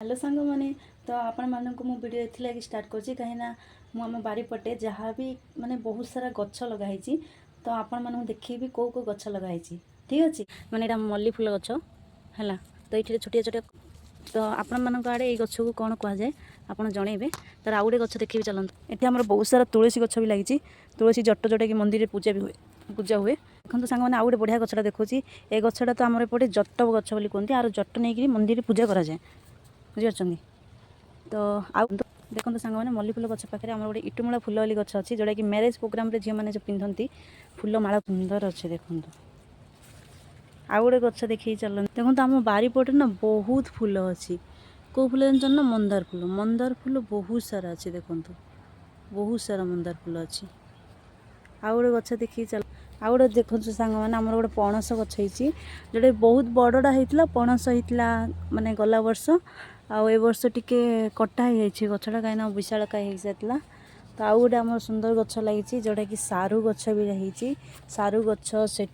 Hello सांग मैंने तो आपण मानक मु वीडियो एथि स्टार्ट करछि कहीं आम बारीपटे जहाँ भी माने बहुत सारा गछ लगाई तो आपण मानक देखी कौ कौ गछ लगाई ठीक अच्छे माने एटा मल्ली फूल गछ है तो ये छोटिया छोटिया तो आपण मानक आड़े ये गछ को कौन कहुए आपड़ जनइबे तर आउ गोटे गछ देखिए चलते ये आम बहुत सारा तुलसी गछ भी लगी तुलसी जट जोटा कि मंदिर पूजा भी हुए पूजा हुए देखो सांग मैंने आउ गोटे बढ़िया गछटा देखुँ ये गछटा तो आम एपटे जट गछ बोली कहते आर जट नहीं मंदिर पूजा कराए बुझीपार तो आउ देखो सांग मैंने मल्ली फूल गछ पाखे आम गोटे इटुमूला फूल वाली गछ अच्छी जोटा कि मैरेज प्रोग्राम झील मैंने जो पिंधती फूल माला सुंदर अच्छे देखो आउ गोटे गछ देखिए चलते देखो आम बारीपटे ना बहुत फूल अच्छी कौ फूल जानते ना मंदार फूल बहुत सारा अच्छे देखो बहुत सारा मंदार फूल अच्छी आउ गोटे गछ देखिए चल आउ गोटे देखो सांग मैंने आम गोटे पणस गछ होती जोटा बहुत बड़टा होता पणस होता माने गला वर्ष आउ ए वर्ष टिके कटा हो गछटा कहीं विशालकाय हो सारा तो आउ गोटे आम सुंदर गछ लगी जोटा कि सारू गछ भी रही सारू गछ से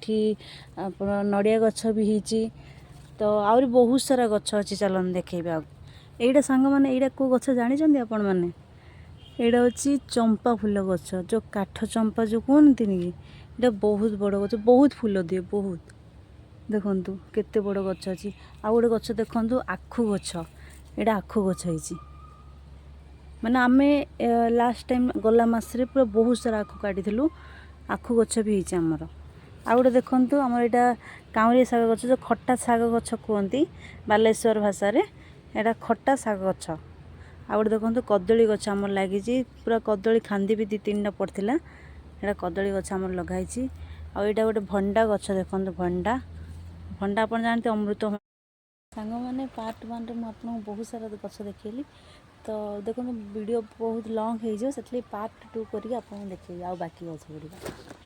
नड़िया गछ भी होती तो आहरी बहुत सारा गछ अच्छी चलन देखेबे आईटा सांग मैंने यहाँ कौ गछ जानी आपण मैंने यहाँ हूँ चंपा फूल गछ जो काठ चंपा जो कहते कि यहाँ बहुत बड़ गछ बहुत फूल दिए बहुत देखु केते बड़ गछ अच्छी आउ गोटे गछ देखु आखु गछ यहाँ आखु गछ होती माने आमे लास्ट टाइम गला मसरे पूरा बहुत सारा आखु काटी आखु गछ भी होती आमर आउ गोटे देखु आमर यहाँ काउरिया शाग गछ जो खट्टा शाग गछ कहते बालेश्वर भाषा यहाँ खट्टा शाग गछ आउ गोटे देखो कदली गछ आमर लगी पूरा कदली खांदी भी 2-3टा पड़ता यहाँ कदली गछ आमर लगाई आउ यहाँ गोटे भंडा गछ देखो भंडा भंडा आप जानते अमृत सांग मैंने पार्ट 1 रे आपको बहुत सारा गछ देखली तो देखो वीडियो बहुत लॉन्ग हो पार्ट 2 करके आपको देखिए आ बाकी गछ गुड़िया।